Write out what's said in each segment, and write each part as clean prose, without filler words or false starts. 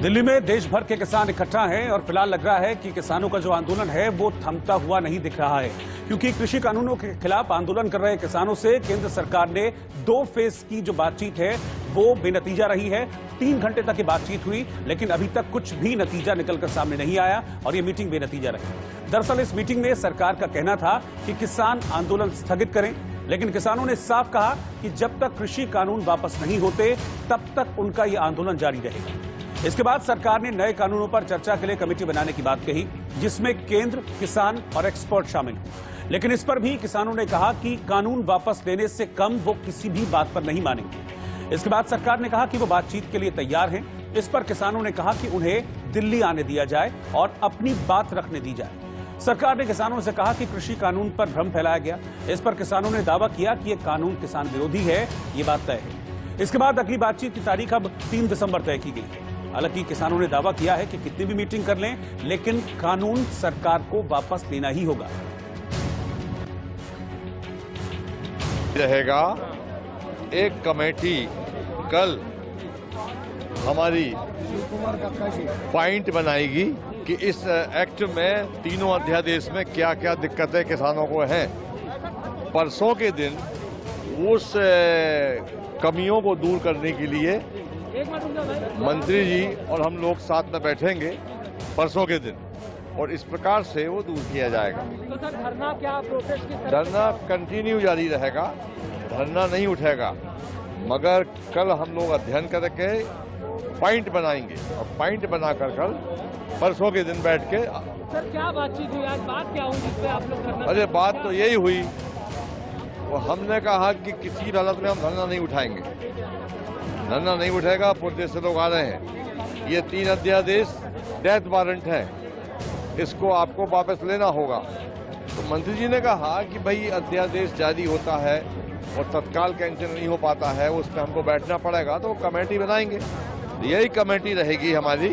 दिल्ली में देश भर के किसान इकट्ठा हैं और फिलहाल लग रहा है कि किसानों का जो आंदोलन है वो थमता हुआ नहीं दिख रहा है, क्योंकि कृषि कानूनों के खिलाफ आंदोलन कर रहे किसानों से केंद्र सरकार ने 2 फेज की जो बातचीत है वो बेनतीजा रही है। 3 घंटे तक ये बातचीत हुई, लेकिन अभी तक कुछ भी नतीजा निकलकर सामने नहीं आया और ये मीटिंग बेनतीजा रही। दरअसल इस मीटिंग में सरकार का कहना था कि किसान आंदोलन स्थगित करें, लेकिन किसानों ने साफ कहा कि जब तक कृषि कानून वापस नहीं होते तब तक उनका ये आंदोलन जारी रहेगा। इसके बाद सरकार ने नए कानूनों पर चर्चा के लिए कमेटी बनाने की बात कही, जिसमें केंद्र, किसान और एक्सपर्ट शामिल हैं। लेकिन इस पर भी किसानों ने कहा कि कानून वापस लेने से कम वो किसी भी बात पर नहीं मानेंगे। इसके बाद सरकार ने कहा कि वो बातचीत के लिए तैयार हैं। इस पर किसानों ने कहा कि उन्हें दिल्ली आने दिया जाए और अपनी बात रखने दी जाए। सरकार ने किसानों से कहा कि कृषि कानून पर भ्रम फैलाया गया। इस पर किसानों ने दावा किया कि यह कानून किसान विरोधी है, ये बात तय है। इसके बाद अगली बातचीत की तारीख अब 3 दिसंबर तय की गई है। हालांकि किसानों ने दावा किया है कि कितनी भी मीटिंग कर लें, लेकिन कानून सरकार को वापस लेना ही होगा। रहेगा एक कमेटी कल हमारी पॉइंट बनाएगी कि इस एक्ट में तीनों अध्यादेश में क्या क्या दिक्कतें किसानों को हैं। परसों के दिन उस कमियों को दूर करने के लिए मंत्री जी और हम लोग साथ में बैठेंगे परसों के दिन, और इस प्रकार से वो दूर किया जाएगा। तो सर धरना क्या प्रोटेस्ट की तरह? धरना कंटिन्यू जारी रहेगा, धरना नहीं उठेगा, मगर कल हम लोग अध्ययन करके पॉइंट बनाएंगे और पॉइंट बनाकर कल परसों के दिन बैठ के। सर क्या बातचीत हुई आज, बात क्या हुई जिसपे आप लोग धरना? अरे बात तो यही हुई, वो हमने कहा कि किसी हालत में हम धरना नहीं उठाएंगे, धरना नहीं उठेगा। पूरे देश से लोग आ रहे हैं। ये 3 अध्यादेश डेथ वारंट है, इसको आपको वापस लेना होगा। तो मंत्री जी ने कहा कि भाई अध्यादेश जारी होता है और तत्काल कैंसिल नहीं हो पाता है, उस पर हमको बैठना पड़ेगा, तो कमेटी बनाएंगे। यही कमेटी रहेगी हमारी,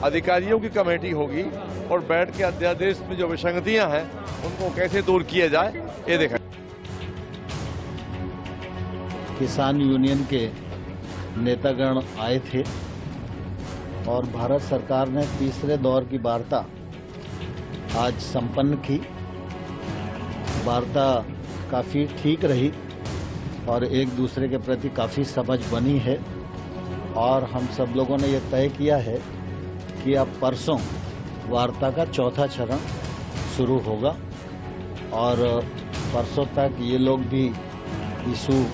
अधिकारियों की कमेटी होगी, और बैठ के अध्यादेश में जो विसंगतियां हैं उनको कैसे दूर किया जाए ये देखा। किसान यूनियन के नेतागण आए थे और भारत सरकार ने तीसरे दौर की वार्ता आज संपन्न की। वार्ता काफ़ी ठीक रही और एक दूसरे के प्रति काफ़ी समझ बनी है, और हम सब लोगों ने ये तय किया है कि अब परसों वार्ता का 4था चरण शुरू होगा और परसों तक ये लोग भी इशू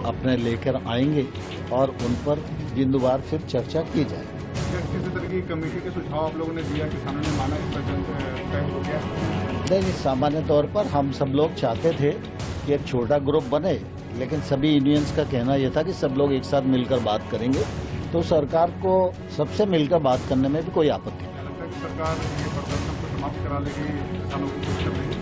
अपने लेकर आएंगे और उन पर जिंदवार फिर चर्चा की जाए। किसी तरह की कमेटी के सुझाव आप लोगों ने दिया, किसानों ने माना, इस पर तय हो गया? नहीं, सामान्य तौर पर हम सब लोग चाहते थे कि एक छोटा ग्रुप बने, लेकिन सभी यूनियंस का कहना यह था कि सब लोग एक साथ मिलकर बात करेंगे, तो सरकार को सबसे मिलकर बात करने में भी कोई आपत्ति नहीं। लगता है कि सरकार ये प्रदर्शन को समाप्त करा लेगी, किसानों को कुछ कर देगी?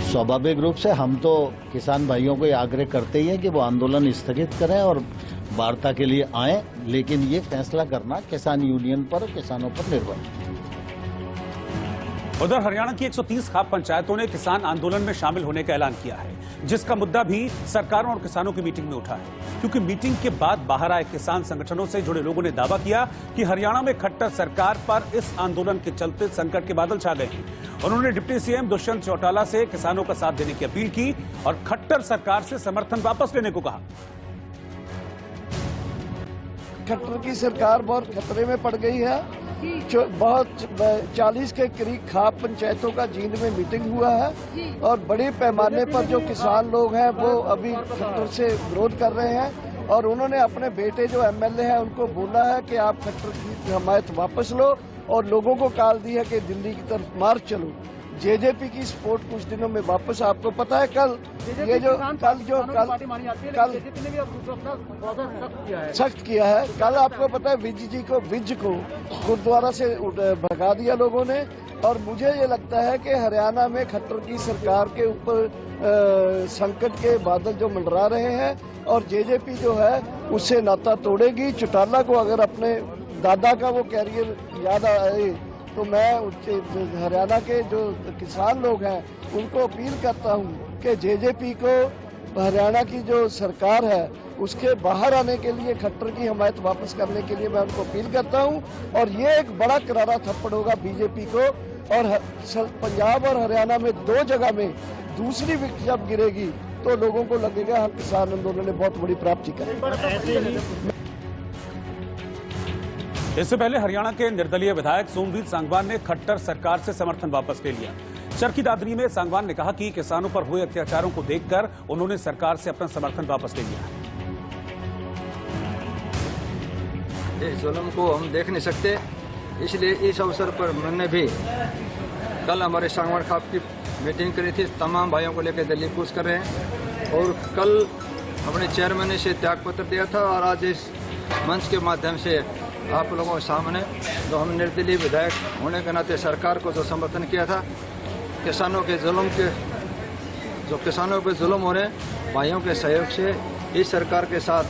स्वाभाविक रूप से हम तो किसान भाइयों को ये आग्रह करते ही हैं कि वो आंदोलन स्थगित करें और वार्ता के लिए आएं, लेकिन ये फैसला करना किसान यूनियन पर और किसानों पर निर्भर है। उधर हरियाणा की 130 खाप पंचायतों ने किसान आंदोलन में शामिल होने का ऐलान किया है, जिसका मुद्दा भी सरकारों और किसानों की मीटिंग में उठा है, क्योंकि मीटिंग के बाद बाहर आए किसान संगठनों से जुड़े लोगों ने दावा किया कि हरियाणा में खट्टर सरकार पर इस आंदोलन के चलते संकट के बादल छा गए हैं। उन्होंने डिप्टी सीएम दुष्यंत चौटाला से किसानों का साथ देने की अपील की और खट्टर सरकार से समर्थन वापस लेने को कहा। खट्टर की सरकार बहुत खतरे में पड़ गई है। बहुत 40 के करीब खाप पंचायतों का जींद में मीटिंग हुआ है और बड़े पैमाने पर जो किसान लोग हैं वो अभी खट्टर से विरोध कर रहे हैं, और उन्होंने अपने बेटे जो एमएलए हैं उनको बोला है कि आप खट्टर की हमायत वापस लो, और लोगों को कॉल दी है कि दिल्ली की तरफ मार्च चलो। जेजेपी की सपोर्ट कुछ दिनों में वापस, आपको पता है कल ये जो कल सख्त किया है, कल आपको पता है विज को गुरुद्वारा से भगा दिया लोगों ने। और मुझे ये लगता है कि हरियाणा में खट्टर की सरकार के ऊपर संकट के बादल जो मंडरा रहे हैं, और जेजेपी जो है उससे नाता तोड़ेगी। चौटाला को अगर अपने दादा का वो कैरियर याद आए तो मैं हरियाणा के जो किसान लोग हैं उनको अपील करता हूं कि जेजेपी को हरियाणा की जो सरकार है उसके बाहर आने के लिए, खट्टर की हमायत वापस करने के लिए मैं उनको अपील करता हूं। और ये एक बड़ा करारा थप्पड़ होगा बीजेपी को। और पंजाब और हरियाणा में 2 जगह में दूसरी विकेट जब गिरेगी तो लोगों को लगेगा हम किसान आंदोलन ने बहुत बड़ी प्राप्ति करी। इससे पहले हरियाणा के निर्दलीय विधायक सोमवीर सांगवान ने खट्टर सरकार से समर्थन वापस ले लिया। चरखी दादरी में सांगवान ने कहा कि किसानों पर हुए अत्याचारों को देखकर उन्होंने सरकार से अपना समर्थन वापस ले लिया। इस जुल्म को हम देख नहीं सकते, इसलिए इस अवसर पर मैंने भी कल हमारे सांगवान खाप की मीटिंग करी थी। तमाम भाइयों को लेकर दिल्ली कूच कर रहे हैं और कल अपने चेयरमैन से त्यागपत्र दिया था और आज इस मंच के माध्यम से आप लोगों के सामने जो हम निर्दलीय विधायक होने के नाते सरकार को जो समर्थन किया था, किसानों के जुल्म हो रहे भाइयों के सहयोग से इस सरकार के साथ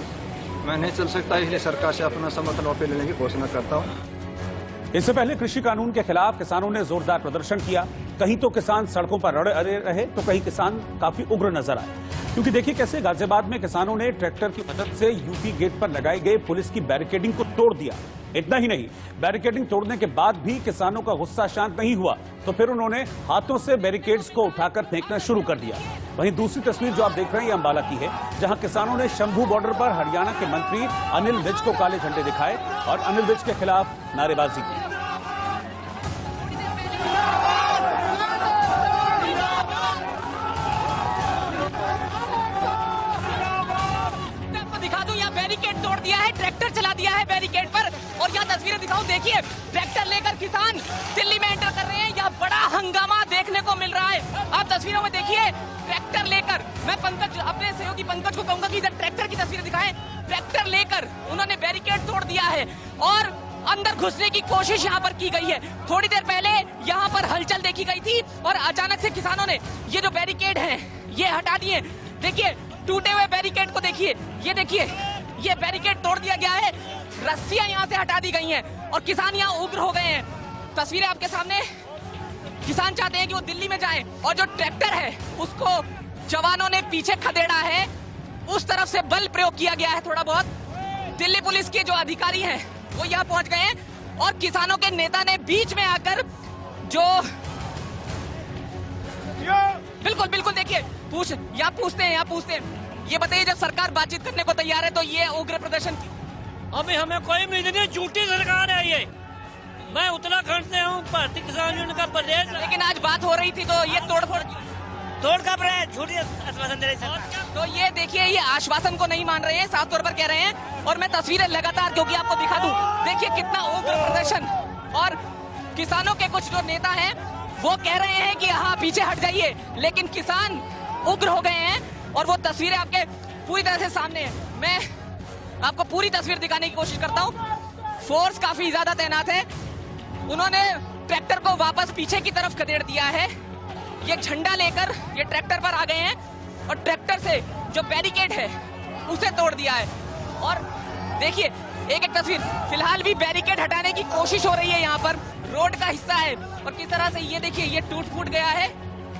मैं नहीं चल सकता, इसलिए सरकार से अपना समर्थन वापस लेने की घोषणा करता हूँ। इससे पहले कृषि कानून के खिलाफ किसानों ने जोरदार प्रदर्शन किया। कहीं तो किसान सड़कों पर अड़े रहे तो कहीं किसान काफी उग्र नजर आए। क्योंकि देखिए कैसे गाजियाबाद में किसानों ने ट्रैक्टर की मदद से यूपी गेट पर लगाए गए पुलिस की बैरिकेडिंग को तोड़ दिया। इतना ही नहीं, बैरिकेडिंग तोड़ने के बाद भी किसानों का गुस्सा शांत नहीं हुआ तो फिर उन्होंने हाथों से बैरिकेड्स को उठाकर फेंकना शुरू कर दिया। वहीं दूसरी तस्वीर जो आप देख रहे हैं ये अंबाला की है, जहां किसानों ने शंभू बॉर्डर पर हरियाणा के मंत्री अनिल विज को काले झंडे दिखाए और अनिल विज के खिलाफ नारेबाजी की। बैरिकेड तोड़ दिया है, ट्रैक्टर चला दिया है बैरिकेड पर। और यहाँ तस्वीरें दिखाऊं, देखिए ट्रैक्टर लेकर किसान दिल्ली में एंटर कर रहे हैं। यहाँ बड़ा हंगामा देखने को मिल रहा है। आप तस्वीरों में देखिए ट्रैक्टर लेकर, मैं पंकज अपने सहयोगी पंकज को कहूंगा कि इधर ट्रैक्टर की तस्वीरें दिखाएं। ट्रैक्टर लेकर उन्होंने बैरिकेड तोड़ दिया है और अंदर घुसने की कोशिश यहाँ पर की गई है। थोड़ी देर पहले यहाँ पर हलचल देखी गई थी और अचानक से किसानों ने ये जो बैरिकेड है ये हटा दिए। देखिए टूटे हुए बैरिकेड को देखिए, ये देखिए ये बैरिकेड तोड़ दिया गया है, रस्सियां यहाँ से हटा दी गई हैं और किसान यहाँ उग्र हो गए हैं। तस्वीरें आपके सामने, किसान चाहते हैं कि वो दिल्ली में जाएं और जो ट्रैक्टर है उसको जवानों ने पीछे खदेड़ा है, उस तरफ से बल प्रयोग किया गया है थोड़ा बहुत। दिल्ली पुलिस के जो अधिकारी हैं वो यहाँ पहुंच गए हैं और किसानों के नेता ने बीच में आकर जो बिल्कुल बिल्कुल देखिए यहाँ पूछते हैं ये बताइए, जब सरकार बातचीत करने को तैयार है तो ये उग्र प्रदर्शन अभी हमें कोई उम्मीद नहीं, झूठी सरकार है ये। मैं उत्तराखंड से हूँ, भारतीय किसान यूनियन का प्रदेश। लेकिन आज बात हो रही थी तो ये तोड़फोड़ कब रहे हैं, झूठी आश्वासन दे रहे हैं। तो ये देखिए ये आश्वासन को नहीं मान रहे हैं, साफ तौर पर कह रहे हैं। और मैं तस्वीरें लगातार क्योंकि आपको दिखा दूं, देखिए कितना उग्र प्रदर्शन। और किसानों के कुछ जो नेता हैं वो कह रहे हैं कि हाँ पीछे हट जाइए, लेकिन किसान उग्र हो गए हैं और वो तस्वीरें आपके पूरी तरह से सामने है। मैं आपको पूरी तस्वीर दिखाने की कोशिश करता हूँ। फोर्स काफी ज्यादा तैनात है, उन्होंने ट्रैक्टर को वापस पीछे की तरफ खदेड़ दिया है। ये झंडा लेकर ये ट्रैक्टर पर आ गए हैं और ट्रैक्टर से जो बैरिकेड है उसे तोड़ दिया है। और देखिए एक एक तस्वीर, फिलहाल भी बैरिकेड हटाने की कोशिश हो रही है। यहाँ पर रोड का हिस्सा है और किस तरह से ये देखिए ये टूट फूट गया है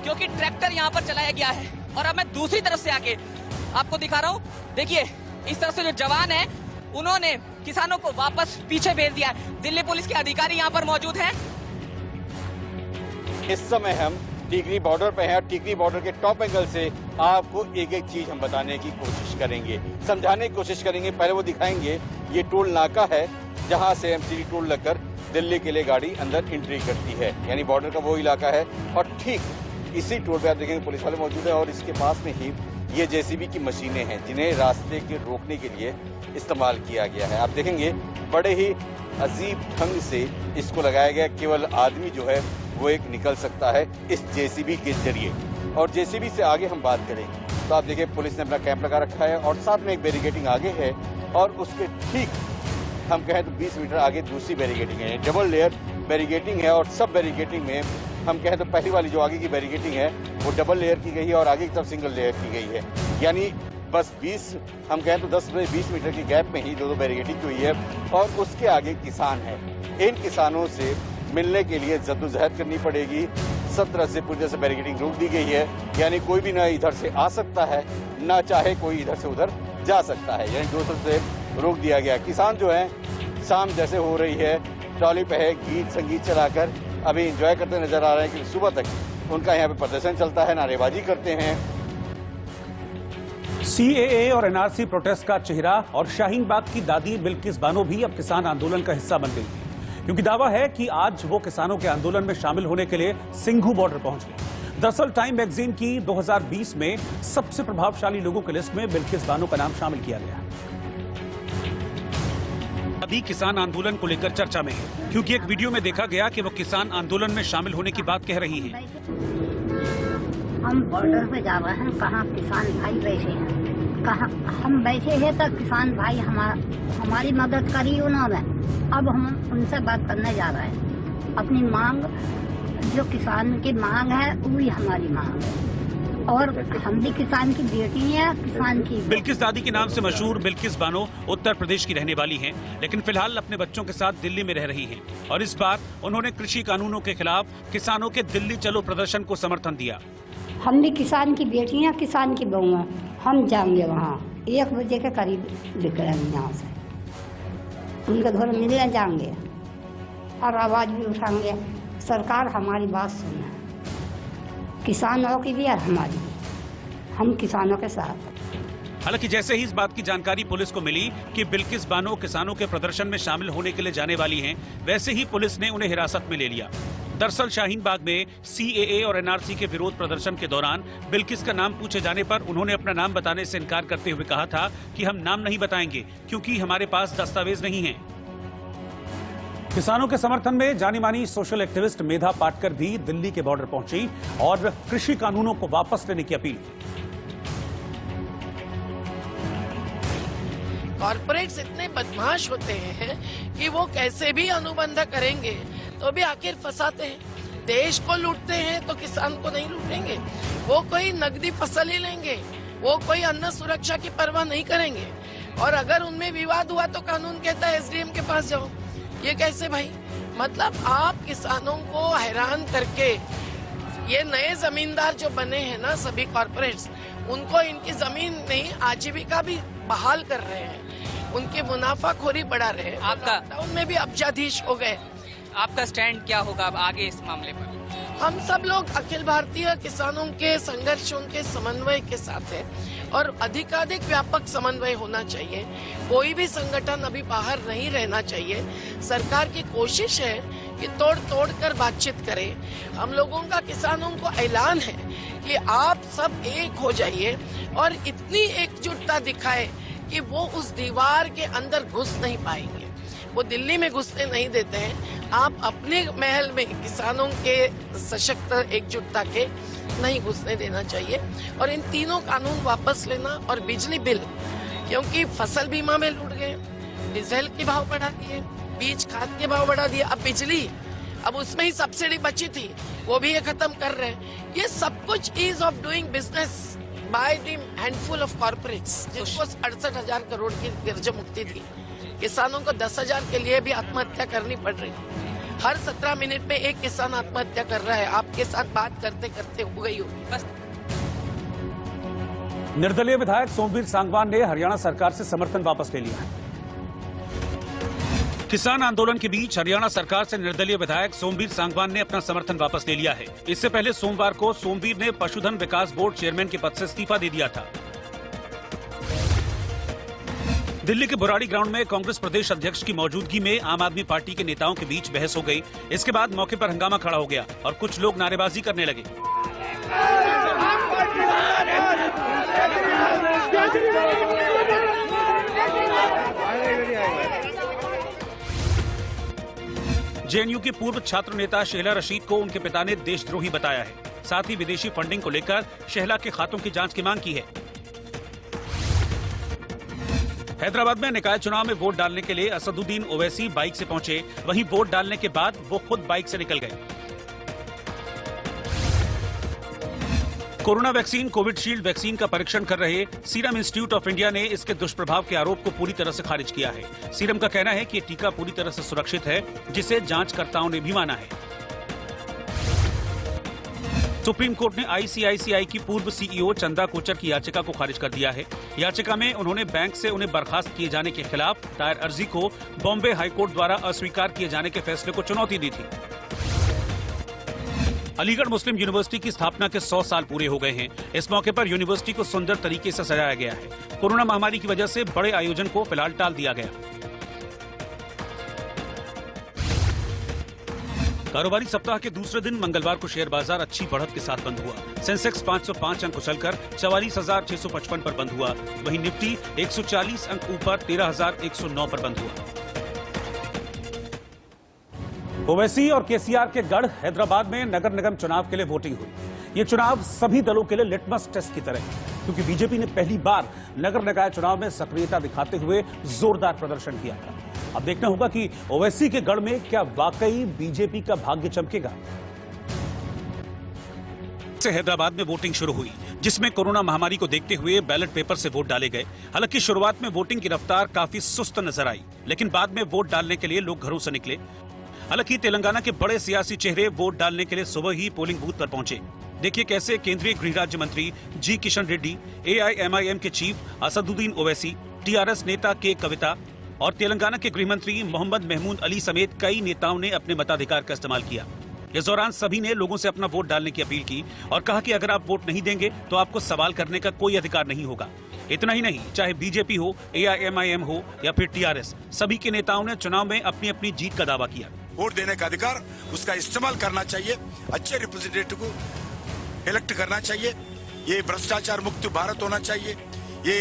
क्योंकि ट्रैक्टर यहाँ पर चलाया गया है। और अब मैं दूसरी तरफ से आके आपको दिखा रहा हूँ, देखिए इस तरफ से जो जवान है उन्होंने किसानों को वापस पीछे भेज दिया है। दिल्ली पुलिस के अधिकारी यहाँ पर मौजूद हैं। इस समय हम टिकरी बॉर्डर पे हैं और टिकरी बॉर्डर के टॉप एंगल से आपको एक एक चीज हम बताने की कोशिश करेंगे, समझाने की कोशिश करेंगे। पहले वो दिखाएंगे ये टोल नाका है जहां से एमसीडी टोल लगकर दिल्ली के लिए गाड़ी अंदर एंट्री करती है, यानी बॉर्डर का वो इलाका है। और ठीक इसी टोल पे आप देखेंगे पुलिस वाले मौजूद है और इसके पास में ही ये जेसीबी की मशीनें हैं जिन्हें रास्ते के रोकने के लिए इस्तेमाल किया गया है। आप देखेंगे बड़े ही अजीब ढंग से इसको लगाया गया, केवल आदमी जो है वो एक निकल सकता है इस जेसीबी के जरिए। और जेसीबी से आगे हम बात करें तो आप देखिए पुलिस ने अपना कैंप लगा रखा है और साथ में एक बैरिकेडिंग आगे है और उसके ठीक हम कहें तो 20 मीटर आगे दूसरी बैरिकेडिंग है। डबल लेयर बैरिकेडिंग है और सब बैरिकेडिंग में हम कहें तो पहली वाली जो आगे की बैरिकेडिंग है वो डबल लेयर की गई है और आगे की तरफ सिंगल लेयर की गई है, यानी बस 20 हम कहें तो 10 से 20 मीटर की गैप में ही दो बैरिकेडिंग हुई है। और उसके आगे किसान है, इन किसानों से मिलने के लिए जद्दोजहद करनी पड़ेगी, सब तरह से पूरी तरह से बैरिकेडिंग रोक दी गई है, यानी कोई भी ना इधर से आ सकता है, ना चाहे कोई इधर से उधर जा सकता है, यानी दो तरफ से रोक दिया गया। किसान जो हैं शाम जैसे हो रही है ट्रॉली पे है, गीत संगीत चलाकर अभी एंजॉय करते नजर आ रहे हैं, क्योंकि सुबह तक उनका यहाँ पे प्रदर्शन चलता है, नारेबाजी करते हैं। सीएए और एनआरसी प्रोटेस्ट का चेहरा और शाहीन बाग की दादी बिल्किस बानो भी अब किसान आंदोलन का हिस्सा बन गई है, क्योंकि दावा है कि आज वो किसानों के आंदोलन में शामिल होने के लिए सिंघू बॉर्डर पहुंच गई। दरअसल टाइम मैगजीन की 2020 में सबसे प्रभावशाली लोगों की लिस्ट में बिल्किस बानो का नाम शामिल किया गया। अभी किसान आंदोलन को लेकर चर्चा में है, क्योंकि एक वीडियो में देखा गया कि वो किसान आंदोलन में शामिल होने की बात कह रही हैं। हम बॉर्डर पे जा रहे हैं, कहाँ किसान भाई बैठे हैं, कहाँ हम बैठे हैं तो किसान भाई हमारी मदद करी उन्होंने। अब हम उनसे बात करने जा रहे हैं। अपनी मांग, जो किसान की मांग है वही हमारी मांग है, और हम भी किसान की बेटी हैं, किसान की। बिल्किस दादी के नाम से मशहूर बिल्किस बानो उत्तर प्रदेश की रहने वाली हैं, लेकिन फिलहाल अपने बच्चों के साथ दिल्ली में रह रही हैं, और इस बार उन्होंने कृषि कानूनों के खिलाफ किसानों के दिल्ली चलो प्रदर्शन को समर्थन दिया। हम भी किसान की बेटी हैं, किसान की बहू हैं। हम जाएंगे वहाँ 1 बजे के करीब निकलेंगे यहाँ से, उनके घर मिलने जाएंगे और आवाज भी उठाएंगे। सरकार हमारी बात सुने, किसानों की भी और हमारी भी, हम किसानों के साथ। हालांकि जैसे ही इस बात की जानकारी पुलिस को मिली कि बिल्किस बानो किसानों के प्रदर्शन में शामिल होने के लिए जाने वाली हैं, वैसे ही पुलिस ने उन्हें हिरासत में ले लिया। दरअसल शाहीन बाग में सीएए और एनआरसी के विरोध प्रदर्शन के दौरान बिल्किस का नाम पूछे जाने पर उन्होंने अपना नाम बताने से इनकार करते हुए कहा था कि हम नाम नहीं बताएंगे क्योंकि हमारे पास दस्तावेज नहीं है। किसानों के समर्थन में जानी मानी सोशल एक्टिविस्ट मेधा पाटकर भी दिल्ली के बॉर्डर पहुंची और कृषि कानूनों को वापस लेने की अपील की। कॉर्पोरेट्स इतने बदमाश होते हैं कि वो कैसे भी अनुबंध करेंगे तो भी आखिर फंसाते हैं। देश को लूटते हैं तो किसान को नहीं लूटेंगे। वो कोई नकदी फसल ही लेंगे, वो कोई अन्न सुरक्षा की परवाह नहीं करेंगे, और अगर उनमें विवाद हुआ तो कानून कहता है एसडीएम के पास जाओ। ये कैसे भाई? मतलब आप किसानों को हैरान करके, ये नए जमींदार जो बने हैं ना सभी कॉर्पोरेट्स, उनको इनकी जमीन नहीं आजीविका भी बहाल कर रहे हैं, उनकी मुनाफाखोरी बढ़ा रहे हैं। आपका लॉकडाउन में भी अब्जाधीश हो गए। आपका स्टैंड क्या होगा अब आगे इस मामले पर? हम सब लोग अखिल भारतीय किसानों के संघर्षों के समन्वय के साथ है, और अधिकाधिक व्यापक समन्वय होना चाहिए। कोई भी संगठन अभी बाहर नहीं रहना चाहिए। सरकार की कोशिश है कि तोड़ तोड़ कर बातचीत करे। हम लोगों का किसानों को ऐलान है कि आप सब एक हो जाइए और इतनी एकजुटता दिखाए कि वो उस दीवार के अंदर घुस नहीं पाएंगे। वो दिल्ली में घुसने नहीं देते हैं। आप अपने महल में किसानों के सशक्त एकजुटता के नहीं घुसने देना चाहिए, और इन तीनों कानून वापस लेना, और बिजली बिल, क्योंकि फसल बीमा में लूट गए, डीजल के भाव बढ़ा दिए, बीज खाद के भाव बढ़ा दिए, अब बिजली, अब उसमें ही सब्सिडी बची थी वो भी ये खत्म कर रहे हैं। ये सब कुछ ease of doing business by the handful of corporates, जिसको 68,000 करोड़ की कर्ज मुक्ति थी। किसानों को 10,000 के लिए भी आत्महत्या करनी पड़ रही है। हर 17 मिनट में एक किसान आत्महत्या कर रहा है। आपके साथ बात करते करते हो गई होगी बस। निर्दलीय विधायक सोमवीर सांगवान ने हरियाणा सरकार से समर्थन वापस ले लिया है। किसान आंदोलन के बीच हरियाणा सरकार से निर्दलीय विधायक सोमवीर सांगवान ने अपना समर्थन वापस ले लिया है। इससे पहले सोमवार को सोमवीर ने पशुधन विकास बोर्ड चेयरमैन के पद से इस्तीफा दे दिया था। दिल्ली के बुराड़ी ग्राउंड में कांग्रेस प्रदेश अध्यक्ष की मौजूदगी में आम आदमी पार्टी के नेताओं के बीच बहस हो गई। इसके बाद मौके पर हंगामा खड़ा हो गया और कुछ लोग नारेबाजी करने लगे। जेएनयू के पूर्व छात्र नेता शेहला रशीद को उनके पिता ने देशद्रोही बताया है। साथ ही विदेशी फंडिंग को लेकर शेहला के खातों की जांच की मांग की है। हैदराबाद में निकाय चुनाव में वोट डालने के लिए असदुद्दीन ओवैसी बाइक से पहुंचे। वहीं वोट डालने के बाद वो खुद बाइक से निकल गए। कोरोना वैक्सीन कोविडशील्ड वैक्सीन का परीक्षण कर रहे सीरम इंस्टीट्यूट ऑफ इंडिया ने इसके दुष्प्रभाव के आरोप को पूरी तरह से खारिज किया है। सीरम का कहना है कि ये टीका पूरी तरह से सुरक्षित है, जिसे जांचकर्ताओं ने भी माना है। सुप्रीम कोर्ट ने आईसीआईसीआई की पूर्व सीईओ चंदा कोचर की याचिका को खारिज कर दिया है। याचिका में उन्होंने बैंक से उन्हें बर्खास्त किए जाने के खिलाफ दायर अर्जी को बॉम्बे हाईकोर्ट द्वारा अस्वीकार किए जाने के फैसले को चुनौती दी थी। अलीगढ़ मुस्लिम यूनिवर्सिटी की स्थापना के 100 साल पूरे हो गए हैं। इस मौके पर यूनिवर्सिटी को सुंदर तरीके से सजाया गया है। कोरोना महामारी की वजह से बड़े आयोजन को फिलहाल टाल दिया गया। कारोबारी सप्ताह के दूसरे दिन मंगलवार को शेयर बाजार अच्छी बढ़त के साथ बंद हुआ। सेंसेक्स 505 अंक उछलकर 44,655 पर बंद हुआ। वहीं निफ्टी 140 अंक ऊपर 13,109 पर बंद हुआ। ओवैसी और केसीआर के गढ़ हैदराबाद में नगर निगम चुनाव के लिए वोटिंग हुई। ये चुनाव सभी दलों के लिए लिटमस टेस्ट की तरह है, क्योंकि बीजेपी ने पहली बार नगर निकाय चुनाव में सक्रियता दिखाते हुए जोरदार प्रदर्शन किया था। अब देखना होगा कि ओवैसी के गढ़ में क्या वाकई बीजेपी का भाग्य चमकेगा। से हैदराबाद में वोटिंग शुरू हुई, जिसमें कोरोना महामारी को देखते हुए बैलेट पेपर से वोट डाले गए। हालांकि शुरुआत में वोटिंग की रफ्तार काफी सुस्त नजर आई, लेकिन बाद में वोट डालने के लिए लोग घरों से निकले। हालांकि तेलंगाना के बड़े सियासी चेहरे वोट डालने के लिए सुबह ही पोलिंग बूथ पर पहुंचे। देखिए कैसे केंद्रीय गृह राज्य मंत्री जी किशन रेड्डी, एआईएमआईएम के चीफ असदुद्दीन ओवैसी, टीआरएस नेता के कविता और तेलंगाना के गृह मंत्री मोहम्मद महमूद अली समेत कई नेताओं ने अपने मताधिकार का इस्तेमाल किया। इस दौरान सभी ने लोगों से अपना वोट डालने की अपील की और कहा कि अगर आप वोट नहीं देंगे तो आपको सवाल करने का कोई अधिकार नहीं होगा। इतना ही नहीं, चाहे बीजेपी हो, एआईएमआईएम हो या फिर टीआरएस, सभी के नेताओं ने चुनाव में अपनी अपनी जीत का दावा किया। वोट देने का अधिकार उसका इस्तेमाल करना चाहिए, अच्छे रिप्रेजेंटेटिव को इलेक्ट करना चाहिए। ये भ्रष्टाचार मुक्त भारत होना चाहिए। ये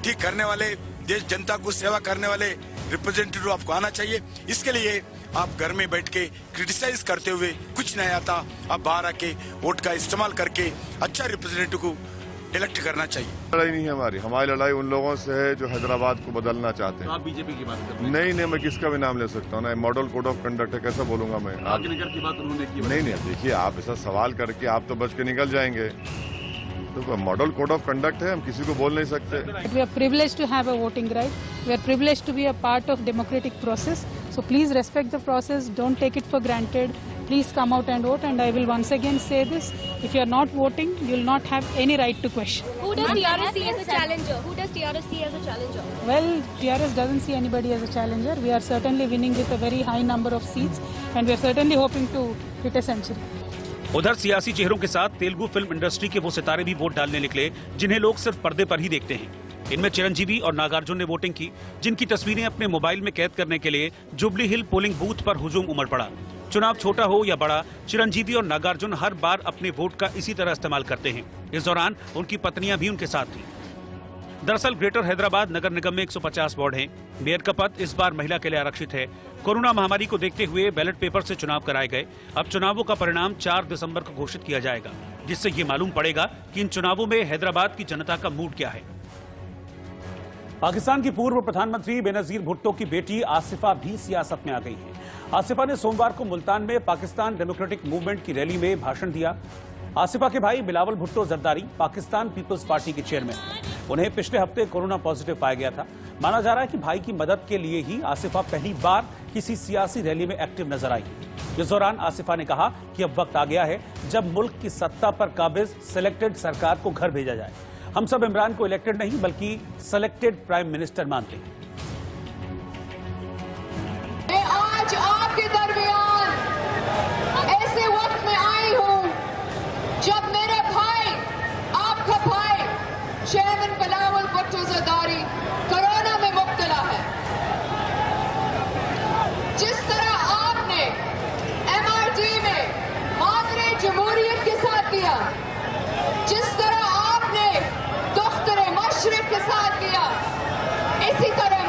ठीक करने वाले, देश जनता को सेवा करने वाले रिप्रेजेंटेटिव आपको आना चाहिए। इसके लिए आप घर में बैठ के क्रिटिसाइज करते हुए कुछ नहीं आता, आप बाहर आके वोट का इस्तेमाल करके अच्छा रिप्रेजेंटेटिव को इलेक्ट करना चाहिए। लड़ाई नहीं है हमारी लड़ाई उन लोगों से है जो हैदराबाद को बदलना चाहते हैं। आप बीजेपी की बात कर रहे हैं? नहीं, मैं किसका भी नाम ले सकता हूँ ना। मॉडल कोड ऑफ कंडक्ट है, कैसे बोलूंगा मैं? राजनगर की बात उन्होंने की। नहीं, देखिए आप ऐसा सवाल करके आप तो बच के निकल जाएंगे। तो मॉडल कोड ऑफ कंडक्ट है, हम किसी को बोल नहीं सकते। We are privileged to have a voting right. We are privileged to be a part of democratic process. So please respect the process. Don't take it for granted. Please come out and vote. And I will once again say this: if you are not voting, you will not have any right to question. Who does TRS see as a challenger? Who does TRS see as a challenger? Well, TRS doesn't see anybody as a challenger. We are certainly winning with a very high number of seats, and we are certainly hoping to hit a century. उधर सियासी चेहरों के साथ Telugu film industry के वो सितारे भी vote डालने निकले जिन्हें लोग सिर्फ पर्दे पर ही देखते हैं। इनमें चिरंजीवी और नागार्जुन ने वोटिंग की, जिनकी तस्वीरें अपने मोबाइल में कैद करने के लिए जुबली हिल पोलिंग बूथ पर हुजूम उमड़ पड़ा। चुनाव छोटा हो या बड़ा, चिरंजीवी और नागार्जुन हर बार अपने वोट का इसी तरह इस्तेमाल करते हैं। इस दौरान उनकी पत्नियां भी उनके साथ थी। दरअसल ग्रेटर हैदराबाद नगर निगम में 150 वार्ड हैं। मेयर का पद इस बार महिला के लिए आरक्षित है। कोरोना महामारी को देखते हुए बैलेट पेपर से चुनाव कराए गए। अब चुनावों का परिणाम 4 दिसंबर को घोषित किया जाएगा, जिससे ये मालूम पड़ेगा कि इन चुनावों में हैदराबाद की जनता का मूड क्या है। पाकिस्तान की पूर्व प्रधानमंत्री बेनजीर भुट्टो की बेटी आसिफा भी सियासत में आ गई है। आसिफा ने सोमवार को मुल्तान में पाकिस्तान डेमोक्रेटिक मूवमेंट की रैली में भाषण दिया। आसिफा के भाई बिलावल भुट्टो जरदारी पाकिस्तान पीपल्स पार्टी के चेयरमैन हैं। उन्हें पिछले हफ्ते कोरोना पॉजिटिव पाया गया था। माना जा रहा है कि भाई की मदद के लिए ही आसिफा पहली बार किसी सियासी रैली में एक्टिव नजर आई। इस दौरान आसिफा ने कहा कि अब वक्त आ गया है जब मुल्क की सत्ता पर काबिज सिलेक्टेड सरकार को घर भेजा जाए। हम सब इमरान को इलेक्टेड नहीं बल्कि सिलेक्टेड प्राइम मिनिस्टर मानते हैं। मैं आज आपके दरमियान ऐसे वक्त में आई हूँ जब मेरे भाई, आपका भाई चेयरमैन बिलावल भुट्टो जरदारी कोरोना में मुब्तला है। जिस तरह आपने MRD में मादरे जमहूरियत के साथ किया, जिस तरह आपने दुख्तरे मशरिक के साथ किया, इसी तरह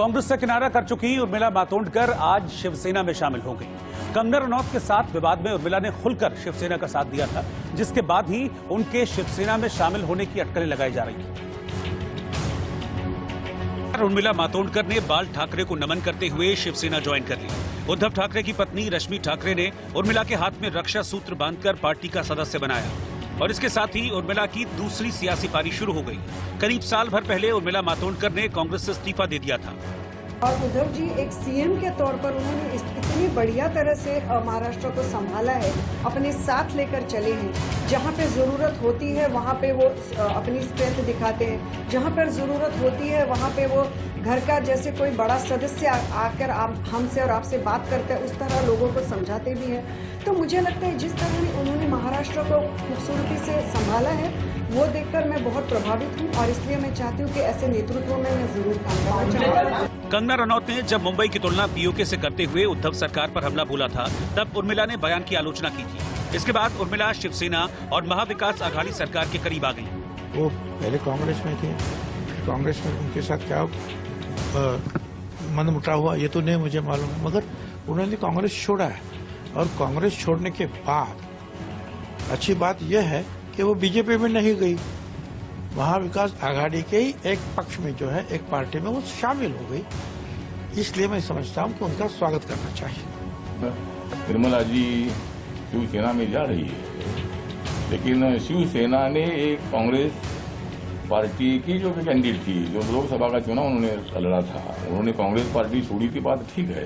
कांग्रेस से किनारा कर चुकी उर्मिला मातोंडकर आज शिवसेना में शामिल हो गई। कंगना रनौत के साथ विवाद में उर्मिला ने खुलकर शिवसेना का साथ दिया था, जिसके बाद ही उनके शिवसेना में शामिल होने की अटकलें लगाई जा रही हैं। उर्मिला मातोंडकर ने बाल ठाकरे को नमन करते हुए शिवसेना ज्वाइन कर ली। उद्धव ठाकरे की पत्नी रश्मि ठाकरे ने उर्मिला के हाथ में रक्षा सूत्र बांधकर पार्टी का सदस्य बनाया और इसके साथ ही उर्मिला की दूसरी सियासी पारी शुरू हो गई। करीब साल भर पहले उर्मिला मातोंडकर ने कांग्रेस से इस्तीफा दे दिया था और उद्धव जी एक सीएम के तौर पर उन्होंने इतनी बढ़िया तरह से महाराष्ट्र को संभाला है, अपने साथ लेकर चले हैं। जहाँ पे जरूरत होती है वहाँ पे वो अपनी स्ट्रेंथ दिखाते हैं, जहाँ पर जरूरत होती है वहाँ पे वो घर का जैसे कोई बड़ा सदस्य आकर हमसे और आपसे बात करते हैं, उस तरह लोगों को समझाते भी हैं। तो मुझे लगता है जिस तरह उन्होंने महाराष्ट्र को खूबसूरती से संभाला है वो देखकर मैं बहुत प्रभावित हूँ और इसलिए मैं चाहती हूँ कि ऐसे नेतृत्व में मैं जरूर काम करना चाहूँगी। कंगना रनौत ने जब मुंबई की तुलना पीओके से करते हुए उद्धव सरकार पर हमला बोला था, तब उर्मिला ने बयान की आलोचना की थी। इसके बाद उर्मिला शिवसेना और महाविकास आघाड़ी सरकार के करीब आ गई। वो पहले कांग्रेस में थे, कांग्रेस में उनके साथ क्या मनमुटाव हुआ ये तो नहीं मुझे मालूम, मगर उन्होंने कांग्रेस छोड़ा है और कांग्रेस छोड़ने के बाद अच्छी बात यह है कि वो बीजेपी में नहीं गई, महाविकास आघाड़ी के ही एक पक्ष में जो है एक पार्टी में वो शामिल हो गई। इसलिए मैं समझता हूँ कि उनका स्वागत करना चाहिए। निर्मला जी शिवसेना में जा रही है, लेकिन शिवसेना ने एक कांग्रेस पार्टी की जो कैंडिडेट थी, जो लोकसभा का चुनाव उन्होंने लड़ा था, उन्होंने कांग्रेस पार्टी छोड़ी थी, बात ठीक है,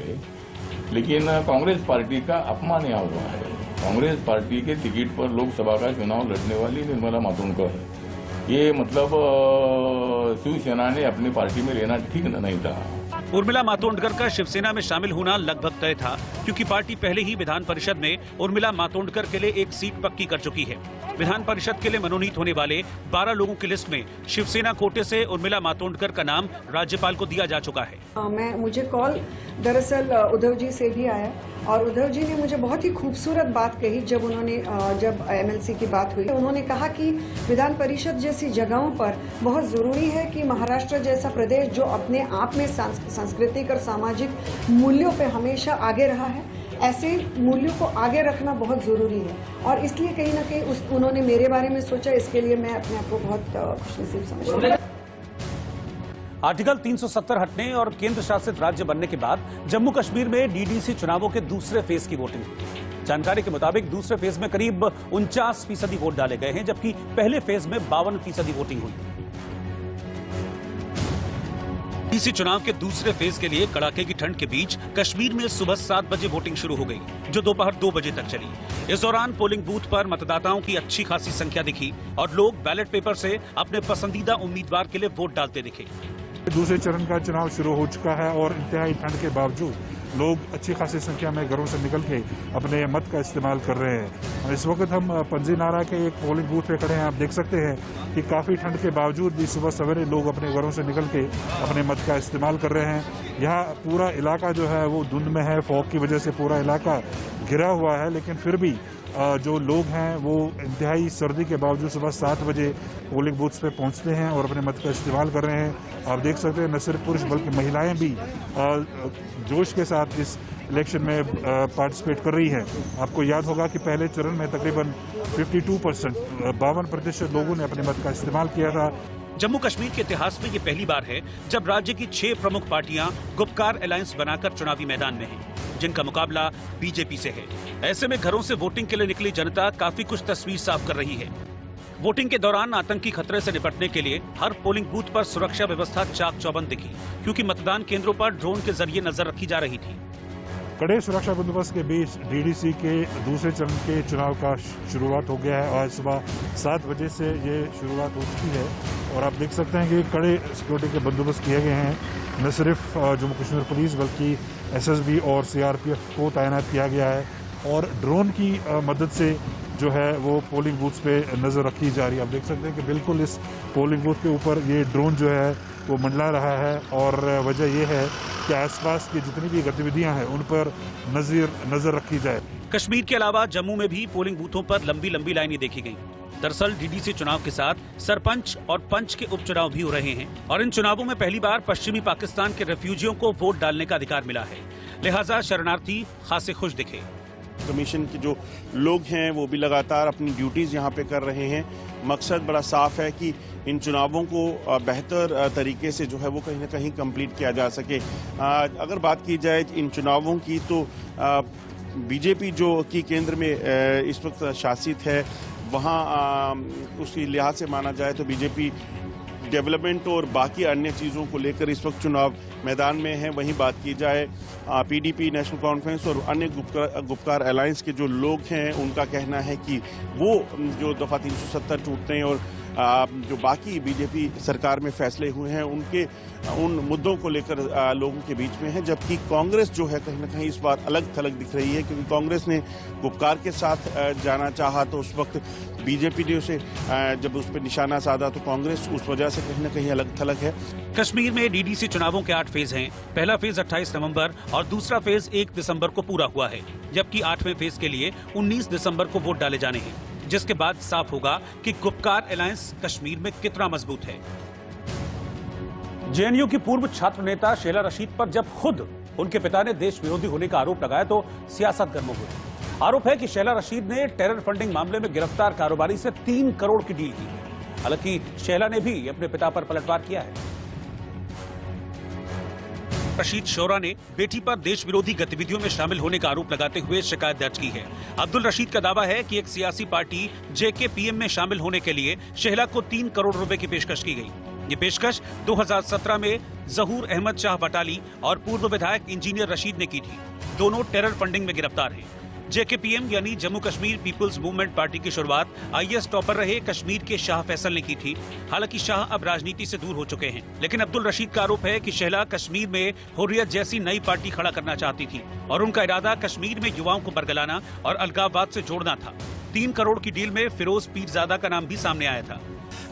लेकिन कांग्रेस पार्टी का अपमान यहाँ हुआ है। कांग्रेस पार्टी के टिकट पर लोकसभा का चुनाव लड़ने वाली निर्मला मातोंडकर है, ये मतलब शिवसेना ने अपनी पार्टी में लेना ठीक नहीं था। उर्मिला मातोंडकर का शिवसेना में शामिल होना लगभग तय था, क्योंकि पार्टी पहले ही विधान परिषद में उर्मिला मातोंडकर के लिए एक सीट पक्की कर चुकी है। विधान परिषद के लिए मनोनीत होने वाले 12 लोगों की लिस्ट में शिवसेना कोटे से उर्मिला मातोंडकर का नाम राज्यपाल को दिया जा चुका है। मुझे कॉल दरअसल उद्धव जी से भी आया और उद्धव जी ने मुझे बहुत ही खूबसूरत बात कही जब एमएलसी की बात हुई। उन्होंने कहा कि विधान परिषद जैसी जगहों पर बहुत जरूरी है कि महाराष्ट्र जैसा प्रदेश जो अपने आप में सांस्कृतिक और सामाजिक मूल्यों पे हमेशा आगे रहा है, ऐसे मूल्यों को आगे रखना बहुत जरूरी है और इसलिए कहीं ना कहीं उन्होंने मेरे बारे में सोचा। इसके लिए मैं अपने आप को बहुत खुशनसीब समझती हूँ। आर्टिकल 370 हटने और केंद्र शासित राज्य बनने के बाद जम्मू कश्मीर में डीडीसी चुनावों के दूसरे फेज की वोटिंग हुई। जानकारी के मुताबिक दूसरे फेज में करीब 49% वोट डाले गए हैं, जबकि पहले फेज में 52% वोटिंग हुई। डीडीसी चुनाव के दूसरे फेज के लिए कड़ाके की ठंड के बीच कश्मीर में सुबह 7 बजे वोटिंग शुरू हो गई, जो दोपहर 2 बजे तक चली। इस दौरान पोलिंग बूथ पर मतदाताओं की अच्छी खासी संख्या दिखी और लोग बैलेट पेपर से अपने पसंदीदा उम्मीदवार के लिए वोट डालते दिखे। दूसरे चरण का चुनाव शुरू हो चुका है और इंतहाई ठंड के बावजूद लोग अच्छी खासी संख्या में घरों से निकल के अपने मत का इस्तेमाल कर रहे हैं। इस वक्त हम पंजी नारा के एक पोलिंग बूथ पे खड़े हैं। आप देख सकते हैं कि काफ़ी ठंड के बावजूद भी सुबह सवेरे लोग अपने घरों से निकल के अपने मत का इस्तेमाल कर रहे हैं। यहाँ पूरा इलाका जो है वो धुंध में है, फॉग की वजह से पूरा इलाका घिरा हुआ है, लेकिन फिर भी जो लोग हैं वो इंतहाई सर्दी के बावजूद सुबह 7 बजे पोलिंग बूथ्स पे पहुंचते हैं और अपने मत का इस्तेमाल कर रहे हैं। आप देख सकते हैं न सिर्फ पुरुष बल्कि महिलाएं भी जोश के साथ इस इलेक्शन में पार्टिसिपेट कर रही हैं। आपको याद होगा कि पहले चरण में तकरीबन 52% लोगों ने अपने मत का इस्तेमाल किया था। जम्मू कश्मीर के इतिहास में ये पहली बार है जब राज्य की 6 प्रमुख पार्टियां गुपकार अलायंस बनाकर चुनावी मैदान में हैं, जिनका मुकाबला बीजेपी से है। ऐसे में घरों से वोटिंग के लिए निकली जनता काफी कुछ तस्वीर साफ कर रही है। वोटिंग के दौरान आतंकी खतरे से निपटने के लिए हर पोलिंग बूथ पर सुरक्षा व्यवस्था चाक चौबंद दिखी, क्योंकि मतदान केंद्रों पर ड्रोन के जरिए नजर रखी जा रही थी। कड़े सुरक्षा बंदोबस्त के बीच डीडीसी के दूसरे चरण के चुनाव का शुरुआत हो गया है। आज सुबह 7 बजे से ये शुरुआत हो चुकी है और आप देख सकते हैं कि कड़े सिक्योरिटी के बंदोबस्त किए गए हैं। न सिर्फ जम्मू कश्मीर पुलिस बल्कि एसएसबी और सीआरपीएफ को तैनात किया गया है और ड्रोन की मदद से जो है वो पोलिंग बूथ्स पे नज़र रखी जा रही है। आप देख सकते हैं कि बिल्कुल इस पोलिंग बूथ के ऊपर ये ड्रोन जो है वो मंडला रहा है और वजह ये है कि आसपास की जितनी भी गतिविधियां हैं उन पर नज़र रखी जाए। कश्मीर के अलावा जम्मू में भी पोलिंग बूथों पर लंबी लंबी लाइनें देखी गईं। दरअसल डीडीसी चुनाव के साथ सरपंच और पंच के उपचुनाव भी हो रहे हैं और इन चुनावों में पहली बार पश्चिमी पाकिस्तान के रेफ्यूजियों को वोट डालने का अधिकार मिला है, लिहाजा शरणार्थी खासे खुश दिखे। कमीशन के जो लोग हैं वो भी लगातार अपनी ड्यूटीज यहाँ पे कर रहे हैं। मकसद बड़ा साफ है कि इन चुनावों को बेहतर तरीके से जो है वो कहीं ना कहीं कंप्लीट किया जा सके। अगर बात की जाए इन चुनावों की तो बीजेपी जो कि केंद्र में इस वक्त शासित है, वहाँ उसी लिहाज से माना जाए तो बीजेपी डेवलपमेंट और बाकी अन्य चीज़ों को लेकर इस वक्त चुनाव मैदान में है। वहीं बात की जाए पीडीपी, नेशनल कॉन्फ्रेंस और अन्य गुपकार अलायंस के जो लोग हैं, उनका कहना है कि वो जो दफ़ा 370 टूटने और जो बाकी बीजेपी सरकार में फैसले हुए हैं उन मुद्दों को लेकर लोगों के बीच में है। जबकि कांग्रेस जो है कहीं ना कहीं इस बार अलग थलग दिख रही है, क्योंकि कांग्रेस ने गुपकार के साथ जाना चाहा तो उस वक्त बीजेपी ने उसे जब उस पर निशाना साधा तो कांग्रेस उस वजह से कहीं ना कहीं अलग थलग है। कश्मीर में डीडीसी चुनावों के 8 फेज हैं। पहला फेज 28 नवंबर और दूसरा फेज 1 दिसंबर को पूरा हुआ है, जबकि 8वें फेज के लिए 19 दिसंबर को वोट डाले जाने हैं, जिसके बाद साफ होगा कि गुपकार अलायंस कश्मीर में कितना मजबूत है। जेएनयू की पूर्व छात्र नेता शेला रशीद पर जब खुद उनके पिता ने देश विरोधी होने का आरोप लगाया तो सियासत गर्म हो गई। आरोप है कि शेला रशीद ने टेरर फंडिंग मामले में गिरफ्तार कारोबारी से 3 करोड़ की डील की। हालांकि शेला ने भी अपने पिता पर पलटवार किया है। रशीद शोरा ने बेटी पर देश विरोधी गतिविधियों में शामिल होने का आरोप लगाते हुए शिकायत दर्ज की है। अब्दुल रशीद का दावा है कि एक सियासी पार्टी जेकेपीएम में शामिल होने के लिए शेला को 3 करोड़ रुपए की पेशकश की गई। ये पेशकश 2017 में जहूर अहमद शाह बटाली और पूर्व विधायक इंजीनियर रशीद ने की थी। दोनों टेरर फंडिंग में गिरफ्तार हैं। जेकेपीएम यानी Jammu Kashmir people's movement party की शुरुआत आईएएस टॉपर रहे कश्मीर के शाह फैसल ने की थी। हालांकि शाह अब राजनीति से दूर हो चुके हैं, लेकिन अब्दुल रशीद का आरोप है कि शेला कश्मीर में हुर्रियत जैसी नई पार्टी खड़ा करना चाहती थी और उनका इरादा कश्मीर में युवाओं को बरगलाना और अलगाववाद से जोड़ना था। 3 करोड़ की डील में फिरोज पीरजादा का नाम भी सामने आया था।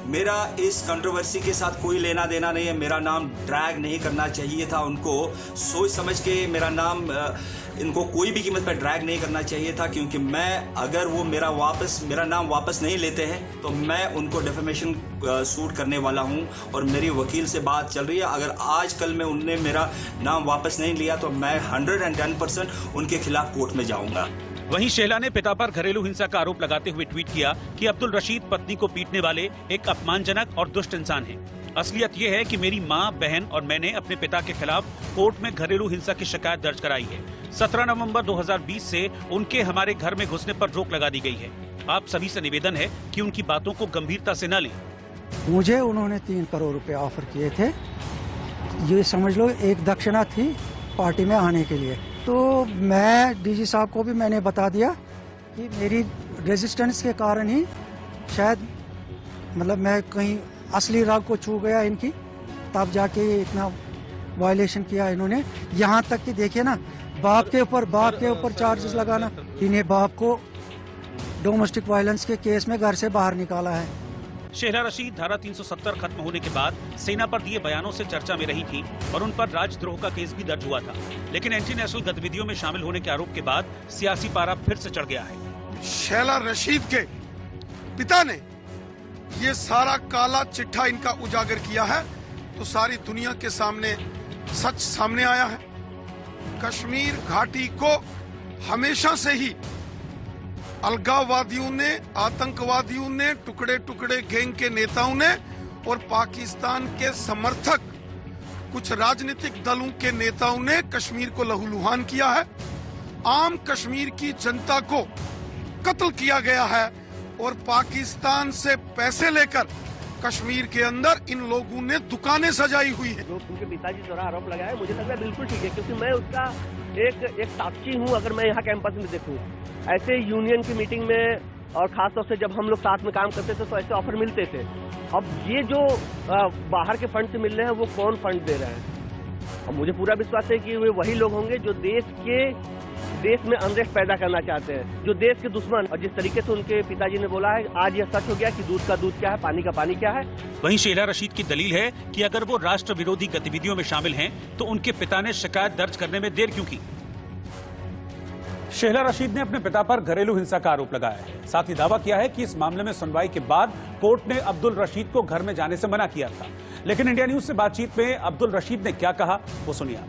मेरा इस कंट्रोवर्सी के साथ कोई लेना देना नहीं है। मेरा नाम ड्रैग नहीं करना चाहिए था उनको, सोच समझ के मेरा नाम इनको कोई भी कीमत पर ड्रैग नहीं करना चाहिए था, क्योंकि मैं अगर वो मेरा नाम वापस नहीं लेते हैं तो मैं उनको डिफेमेशन सूट करने वाला हूं और मेरी वकील से बात चल रही है। अगर आज कल में उनने मेरा नाम वापस नहीं लिया तो मैं 110% उनके खिलाफ कोर्ट में जाऊंगा। वहीं शेला ने पिता पर घरेलू हिंसा का आरोप लगाते हुए ट्वीट किया कि अब्दुल रशीद पत्नी को पीटने वाले एक अपमानजनक और दुष्ट इंसान हैं। असलियत यह है कि मेरी मां, बहन और मैंने अपने पिता के खिलाफ कोर्ट में घरेलू हिंसा की शिकायत दर्ज कराई है। 17 नवंबर 2020 से उनके हमारे घर में घुसने पर रोक लगा दी गई है। आप सभी से निवेदन है कि उनकी बातों को गंभीरता से न लें। मुझे उन्होंने 3 करोड़ रुपए ऑफर किए थे। ये समझ लो एक दक्षिणा थी पार्टी में आने के लिए। तो मैं डीजी साहब को भी मैंने बता दिया कि मेरी रेजिस्टेंस के कारण ही शायद मैं कहीं असली राग को छू गया इनकी, तब जाके इतना वायलेशन किया इन्होंने। यहाँ तक कि देखिए ना, बाप के ऊपर चार्जेस लगाना। इन्हें बाप को डोमेस्टिक वायलेंस के केस में घर से बाहर निकाला है। शेला रशीद धारा 370 खत्म होने के बाद सेना पर दिए बयानों से चर्चा में रही थी और उन पर राजद्रोह का केस भी दर्ज हुआ था, लेकिन एंटी नेशनल गतिविधियों में शामिल होने के आरोप के बाद सियासी पारा फिर से चढ़ गया है। शेला रशीद के पिता ने ये सारा काला चिट्ठा इनका उजागर किया है तो सारी दुनिया के सामने सच सामने आया है। कश्मीर घाटी को हमेशा से ही अलगाववादियों ने, आतंकवादियों ने, टुकड़े टुकड़े गैंग के नेताओं ने और पाकिस्तान के समर्थक कुछ राजनीतिक दलों के नेताओं ने कश्मीर को लहूलुहान किया है। आम कश्मीर की जनता को कत्ल किया गया है और पाकिस्तान से पैसे लेकर कश्मीर के अंदर इन लोगों ने दुकानें सजाई हुई है। जो उनके पिताजी द्वारा आरोप लगाया है, मुझे लगता है बिल्कुल ठीक है, क्योंकि मैं उसका एक साक्षी हूँ। अगर मैं यहाँ कैंपस में देखूँ, ऐसे यूनियन की मीटिंग में और खासतौर से जब हम लोग साथ में काम करते थे तो ऐसे ऑफर मिलते थे। अब ये जो बाहर के फंड से मिल रहे हैं वो कौन फंड दे रहे हैं? और मुझे पूरा विश्वास है कि वे वही लोग होंगे जो देश में अनरेस्ट पैदा करना चाहते हैं, जो देश के दुश्मन। और जिस तरीके से उनके पिताजी ने बोला है, आज यह सच हो गया कि दूध का दूध क्या है, पानी का पानी क्या है। वहीं शेला रशीद की दलील है कि अगर वो राष्ट्र विरोधी गतिविधियों में शामिल हैं तो उनके पिता ने शिकायत दर्ज करने में देर क्यों की। शेहला रशीद ने अपने पिता पर घरेलू हिंसा का आरोप लगाया है। साथ ही दावा किया है कि इस मामले में सुनवाई के बाद कोर्ट ने अब्दुल रशीद को घर में जाने से मना किया था। लेकिन इंडिया न्यूज से बातचीत में अब्दुल रशीद ने क्या कहा वो सुनिए।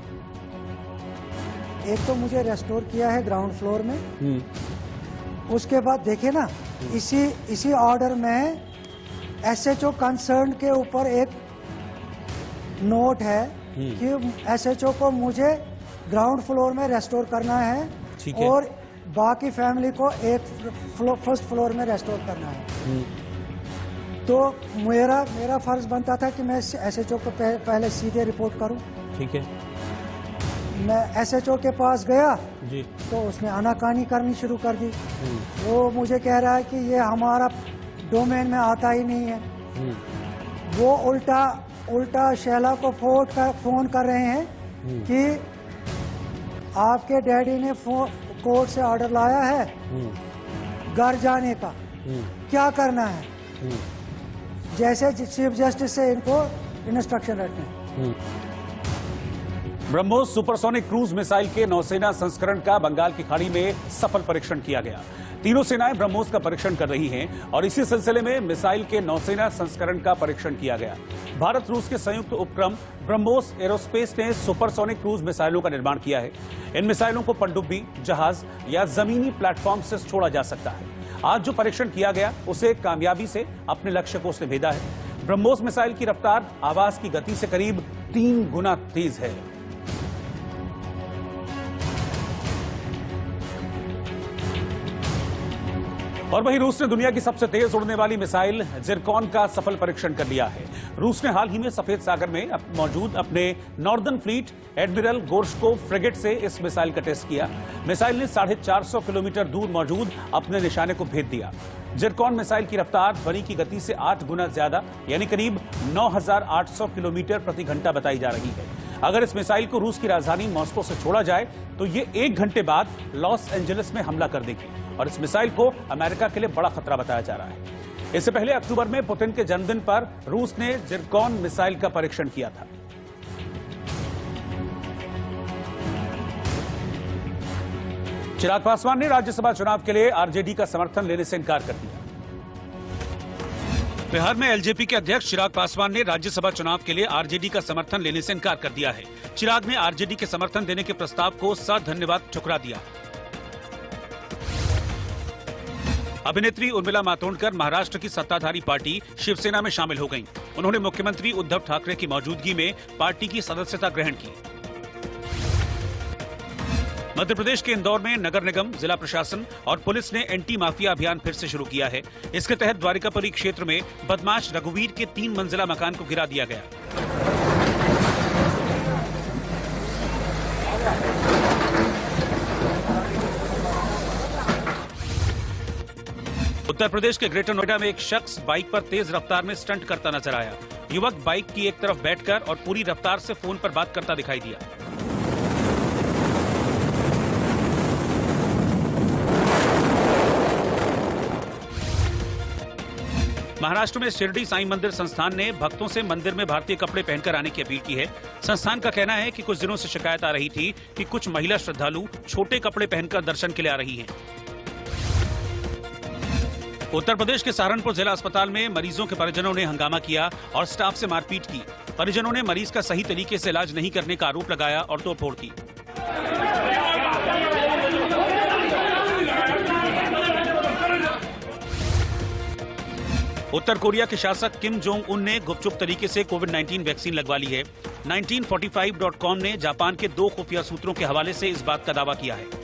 एक तो मुझे रेस्टोर किया है ग्राउंड फ्लोर में, उसके बाद देखे ना इसी ऑर्डर में एसएचओ कंसर्न के ऊपर एक नोट है कि एसएचओ को मुझे ग्राउंड फ्लोर में रेस्टोर करना है और बाकी फैमिली को फर्स्ट फ्लोर में रेस्टोर करना है। तो मेरा फर्ज बनता था कि मैं एसएचओ को पहले सीधे रिपोर्ट करूं। ठीक है। मैं एसएचओ के पास गया जी। तो उसने आनाकानी करनी शुरू कर दी। वो मुझे कह रहा है कि ये हमारा डोमेन में आता ही नहीं है। वो उल्टा शेहला को फोन कर रहे हैं कि आपके डैडी ने कोर्ट से ऑर्डर लाया है घर जाने का, क्या करना है, जैसे चीफ जस्टिस से इनको इंस्ट्रक्शन रखने। ब्रह्मोस सुपरसोनिक क्रूज मिसाइल के नौसेना संस्करण का बंगाल की खाड़ी में सफल परीक्षण किया गया। तीनों सेनाएं ब्रह्मोस का परीक्षण कर रही हैं और इसी सिलसिले में मिसाइल के नौसेना संस्करण का परीक्षण किया गया। भारत रूस के संयुक्त उपक्रम ब्रह्मोस एरोस्पेस ने सुपरसोनिक क्रूज मिसाइलों का निर्माण किया है। इन मिसाइलों को पनडुब्बी, जहाज या जमीनी प्लेटफॉर्म से छोड़ा जा सकता है। आज जो परीक्षण किया गया उसे कामयाबी से अपने लक्ष्य को उसने भेदा है। ब्रह्मोस मिसाइल की रफ्तार आवाज की गति से करीब 3 गुना तेज है। और वहीं रूस ने दुनिया की सबसे तेज उड़ने वाली मिसाइल जिरकॉन का सफल परीक्षण कर लिया है। रूस ने हाल ही में सफेद सागर में मौजूद अपने northern fleet admiral Gorshkov frigate से इस मिसाइल का टेस्ट किया। मिसाइल ने 450 किलोमीटर दूर मौजूद अपने निशाने को भेद दिया। जिरकॉन मिसाइल की रफ्तार ध्वनि की गति से 8 गुना ज्यादा यानी करीब 9,800 किलोमीटर प्रति घंटा बताई जा रही है। अगर इस मिसाइल को रूस की राजधानी मॉस्को से छोड़ा जाए तो ये 1 घंटे बाद लॉस एंजलिस में हमला कर देगी और इस मिसाइल को अमेरिका के लिए बड़ा खतरा बताया जा रहा है। इससे पहले अक्टूबर में पुतिन के जन्मदिन पर रूस ने जिरकॉन मिसाइल का परीक्षण किया था। चिराग पासवान ने राज्यसभा चुनाव के लिए आरजेडी का समर्थन लेने से इनकार कर दिया। बिहार में एलजेपी के अध्यक्ष चिराग पासवान ने राज्यसभा चुनाव के लिए आरजेडी का समर्थन लेने से इनकार कर दिया है। चिराग ने आरजेडी के समर्थन देने के प्रस्ताव को सधन्यवाद ठुकरा दिया। अभिनेत्री उर्मिला मातोंडकर महाराष्ट्र की सत्ताधारी पार्टी शिवसेना में शामिल हो गईं। उन्होंने मुख्यमंत्री उद्धव ठाकरे की मौजूदगी में पार्टी की सदस्यता ग्रहण की। मध्य प्रदेश के इंदौर में नगर निगम, जिला प्रशासन और पुलिस ने एंटी माफिया अभियान फिर से शुरू किया है। इसके तहत द्वारिकापुरी क्षेत्र में बदमाश रघुवीर के 3 मंजिला मकान को गिरा दिया गया। उत्तर प्रदेश के ग्रेटर नोएडा में एक शख्स बाइक पर तेज रफ्तार में स्टंट करता नजर आया। युवक बाइक की एक तरफ बैठकर और पूरी रफ्तार से फोन पर बात करता दिखाई दिया। महाराष्ट्र में शिरडी साईं मंदिर संस्थान ने भक्तों से मंदिर में भारतीय कपड़े पहनकर आने की अपील की है। संस्थान का कहना है कि कुछ दिनों से शिकायत आ रही थी कि कुछ महिला श्रद्धालु छोटे कपड़े पहनकर दर्शन के लिए आ रही हैं। उत्तर प्रदेश के सहारनपुर जिला अस्पताल में मरीजों के परिजनों ने हंगामा किया और स्टाफ से मारपीट की। परिजनों ने मरीज का सही तरीके से इलाज नहीं करने का आरोप लगाया और तोड़फोड़ की। उत्तर कोरिया के शासक किम जोंग उन ने गुपचुप तरीके से कोविड-19 वैक्सीन लगवा ली है। 1945.com ने जापान के 2 खुफिया सूत्रों के हवाले से इस बात का दावा किया है।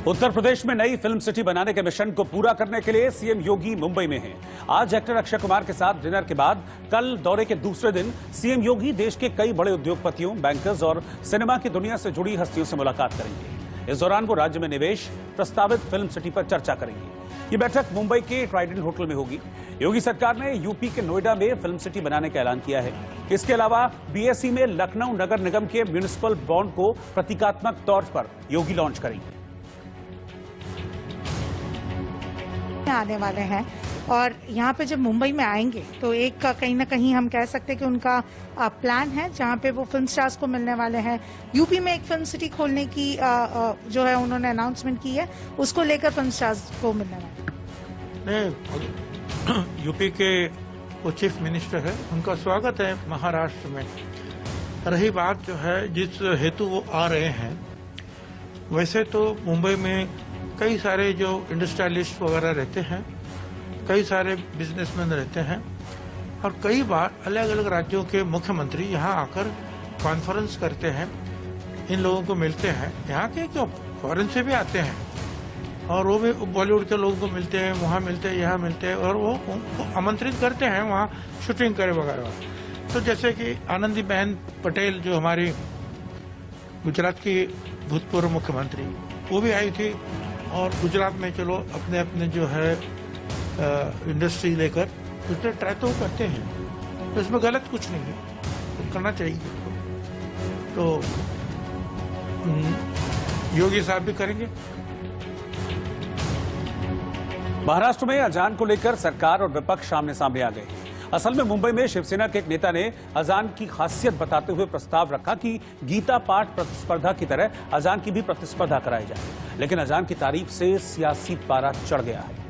उत्तर प्रदेश में नई फिल्म सिटी बनाने के मिशन को पूरा करने के लिए सीएम योगी मुंबई में हैं। आज एक्टर अक्षय कुमार के साथ डिनर के बाद कल दौरे के दूसरे दिन सीएम योगी देश के कई बड़े उद्योगपतियों, बैंकर्स और सिनेमा की दुनिया से जुड़ी हस्तियों से मुलाकात करेंगे। इस दौरान वो राज्य में निवेश, प्रस्तावित फिल्म सिटी पर चर्चा करेंगे। ये बैठक मुंबई के ट्राइडेंट होटल में होगी। योगी सरकार ने यूपी के नोएडा में फिल्म सिटी बनाने का ऐलान किया है। इसके अलावा बीएसई में लखनऊ नगर निगम के म्युनिसिपल बॉन्ड को प्रतीकात्मक तौर पर योगी लॉन्च करेंगे। आने वाले हैं और यहाँ पे जब मुंबई में आएंगे तो एक कहीं ना कहीं हम कह सकते हैं कि उनका प्लान है जहाँ पे वो फिल्म स्टार्स को मिलने वाले हैं। यूपी में एक फिल्म सिटी खोलने की जो है उन्होंने अनाउंसमेंट की है, उसको लेकर फिल्म स्टार्स को मिलने वाले हैं। यूपी के वो चीफ मिनिस्टर है, उनका स्वागत है महाराष्ट्र में। रही बात जो है जिस हेतु वो आ रहे हैं, वैसे तो मुंबई में कई सारे जो इंडस्ट्रियलिस्ट वगैरह रहते हैं, कई सारे बिजनेसमैन रहते हैं और कई बार अलग अलग राज्यों के मुख्यमंत्री यहाँ आकर कॉन्फ्रेंस करते हैं, इन लोगों को मिलते हैं। यहाँ के क्यों, फॉरेन से भी आते हैं और वो भी बॉलीवुड के लोगों को मिलते हैं, वहाँ मिलते हैं, यहाँ मिलते हैं और वो आमंत्रित करते हैं वहाँ शूटिंग करे वगैरह। तो जैसे कि आनंदीबेन पटेल जो हमारी गुजरात की भूतपूर्व मुख्यमंत्री, वो भी आई थी और गुजरात में चलो अपने अपने जो है इंडस्ट्री लेकर उसने ट्राई तो करते हैं, तो इसमें गलत कुछ नहीं है, तो करना चाहिए। तो योगी साहब भी करेंगे। महाराष्ट्र में अजान को लेकर सरकार और विपक्ष आमने सामने आ गए। असल में मुंबई में शिवसेना के एक नेता ने अजान की खासियत बताते हुए प्रस्ताव रखा कि गीता पाठ प्रतिस्पर्धा की तरह अजान की भी प्रतिस्पर्धा कराई जाए, लेकिन अजान की तारीफ से सियासी पारा चढ़ गया है।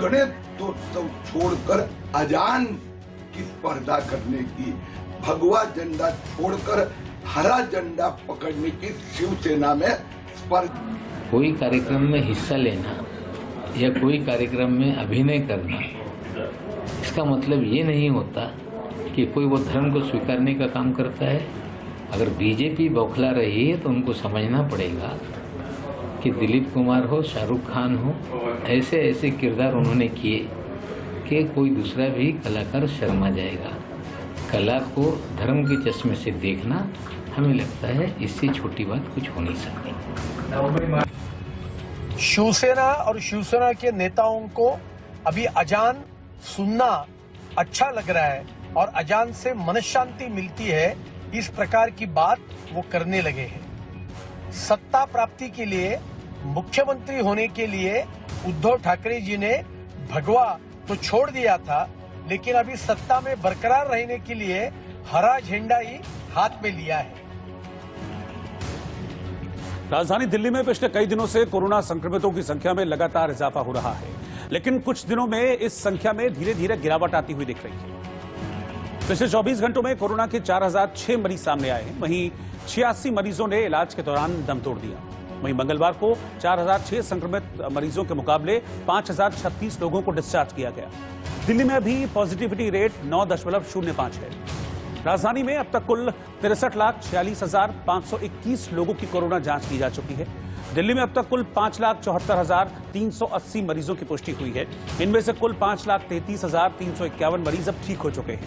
गणेशोत्सव छोड़कर अजान की स्पर्धा करने की, भगवा झंडा छोड़कर हरा झंडा पकड़ने की शिवसेना में स्पर्धा। कोई कार्यक्रम में हिस्सा लेना या कोई कार्यक्रम में अभिनय करना, इसका मतलब ये नहीं होता कि कोई वो धर्म को स्वीकारने का काम करता है। अगर बीजेपी बौखला रही है तो उनको समझना पड़ेगा कि दिलीप कुमार हो, शाहरुख खान हो, ऐसे ऐसे किरदार उन्होंने किए कि कोई दूसरा भी कलाकार शर्मा जाएगा। कला को धर्म के चश्मे से देखना, हमें लगता है इससे छोटी बात कुछ हो नहीं सकती। शिवसेना और शिवसेना के नेताओं को अभी अजान सुनना अच्छा लग रहा है और अजान से मनशांति मिलती है, इस प्रकार की बात वो करने लगे हैं। सत्ता प्राप्ति के लिए, मुख्यमंत्री होने के लिए उद्धव ठाकरे जी ने भगवा तो छोड़ दिया था, लेकिन अभी सत्ता में बरकरार रहने के लिए हरा झंडा ही हाथ में लिया है। राजधानी दिल्ली में पिछले कई दिनों से कोरोना संक्रमितों की संख्या में लगातार इजाफा हो रहा है, लेकिन कुछ दिनों में इस संख्या में धीरे धीरे गिरावट आती हुई दिख रही है। पिछले 24 घंटों में कोरोना के 4006 मरीज सामने आए हैं, वहीं 86 मरीजों ने इलाज के दौरान दम तोड़ दिया। वहीं मंगलवार को 4006 संक्रमित मरीजों के मुकाबले 5036 लोगों को डिस्चार्ज किया गया। दिल्ली में अभी पॉजिटिविटी रेट 9.05 है। राजधानी में अब तक कुल 63,46,521 लोगों की कोरोना जांच की जा चुकी है। दिल्ली में अब तक कुल 5,74,380 मरीजों की पुष्टि हुई है। इनमें से कुल 5,33,351 मरीज अब ठीक हो चुके हैं।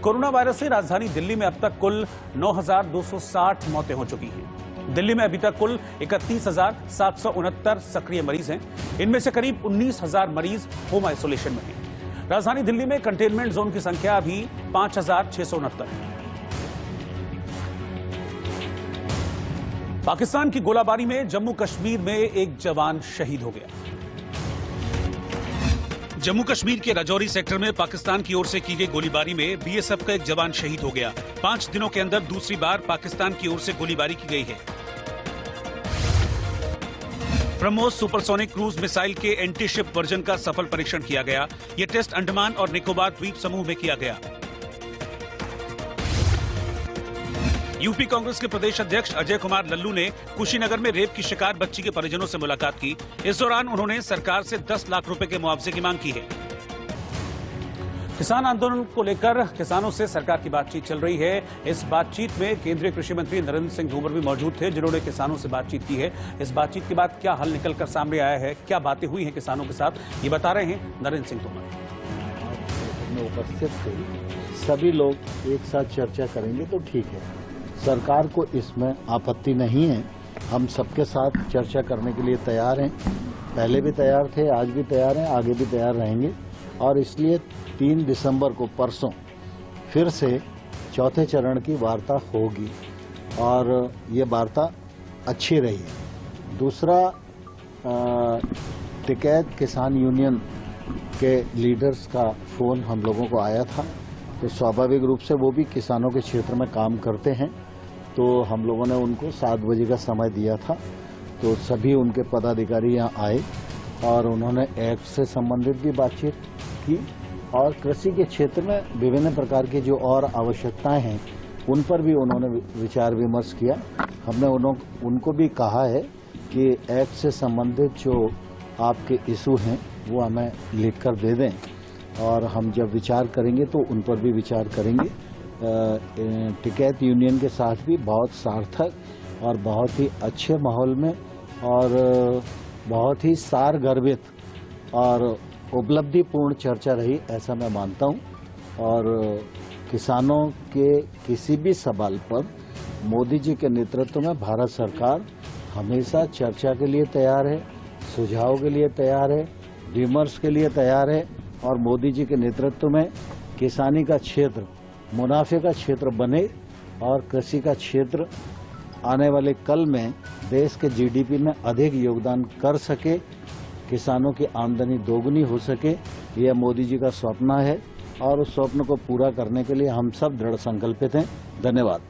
कोरोना वायरस से राजधानी दिल्ली में अब तक कुल 9,260 मौतें हो चुकी हैं। दिल्ली में अभी तक कुल 31,769 सक्रिय मरीज हैं। इनमें से करीब 19,000 मरीज होम आइसोलेशन में हैं। राजधानी दिल्ली में कंटेनमेंट जोन की संख्या अभी 5,669 है। पाकिस्तान की गोलाबारी में जम्मू कश्मीर में एक जवान शहीद हो गया। जम्मू कश्मीर के राजौरी सेक्टर में पाकिस्तान की ओर से की गई गोलीबारी में बीएसएफ का एक जवान शहीद हो गया। 5 दिनों के अंदर दूसरी बार पाकिस्तान की ओर से गोलीबारी की गई है। ब्रह्मोस सुपरसोनिक क्रूज मिसाइल के एंटी शिप वर्जन का सफल परीक्षण किया गया। यह टेस्ट अंडमान और निकोबार द्वीप समूह में किया गया। यूपी कांग्रेस के प्रदेश अध्यक्ष अजय कुमार लल्लू ने कुशीनगर में रेप की शिकार बच्ची के परिजनों से मुलाकात की। इस दौरान उन्होंने सरकार से 10 लाख रुपए के मुआवजे की मांग की है। किसान आंदोलन को लेकर किसानों से सरकार की बातचीत चल रही है। इस बातचीत में केंद्रीय कृषि मंत्री नरेंद्र सिंह तोमर भी मौजूद थे, जिन्होंने किसानों से बातचीत की है। इस बातचीत के बाद क्या हल निकलकर सामने आया है, क्या बातें हुई हैं किसानों के साथ, ये बता रहे हैं नरेंद्र सिंह तोमर। उपस्थित थे, सभी लोग एक साथ चर्चा करेंगे तो ठीक है। सरकार को इसमें आपत्ति नहीं है। हम सबके साथ चर्चा करने के लिए तैयार हैं। पहले भी तैयार थे, आज भी तैयार हैं, आगे भी तैयार रहेंगे। और इसलिए 3 दिसंबर को परसों फिर से चौथे चरण की वार्ता होगी और ये वार्ता अच्छी रही है। दूसरा, टिकैत किसान यूनियन के लीडर्स का फ़ोन हम लोगों को आया था, तो स्वाभाविक रूप से वो भी किसानों के क्षेत्र में काम करते हैं, तो हम लोगों ने उनको 7 बजे का समय दिया था। तो सभी उनके पदाधिकारी यहाँ आए और उन्होंने एक्ट से संबंधित भी बातचीत की और कृषि के क्षेत्र में विभिन्न प्रकार की जो और आवश्यकताएं हैं उन पर भी उन्होंने विचार विमर्श किया। हमने उनको भी कहा है कि एक्ट से संबंधित जो आपके इशू हैं वो हमें लिख कर दे दें और हम जब विचार करेंगे तो उन पर भी विचार करेंगे। टिकैत यूनियन के साथ भी बहुत सार्थक और बहुत ही अच्छे माहौल में और बहुत ही सारगर्भित और उपलब्धिपूर्ण चर्चा रही, ऐसा मैं मानता हूं। और किसानों के किसी भी सवाल पर मोदी जी के नेतृत्व में भारत सरकार हमेशा चर्चा के लिए तैयार है, सुझाव के लिए तैयार है, विमर्श के लिए तैयार है और मोदी जी के नेतृत्व में किसानी का क्षेत्र मुनाफे का क्षेत्र बने और कृषि का क्षेत्र आने वाले कल में देश के जीडीपी में अधिक योगदान कर सके, किसानों की आमदनी दोगुनी हो सके, यह मोदी जी का स्वप्न है और उस स्वप्न को पूरा करने के लिए हम सब दृढ़ संकल्पित हैं। धन्यवाद।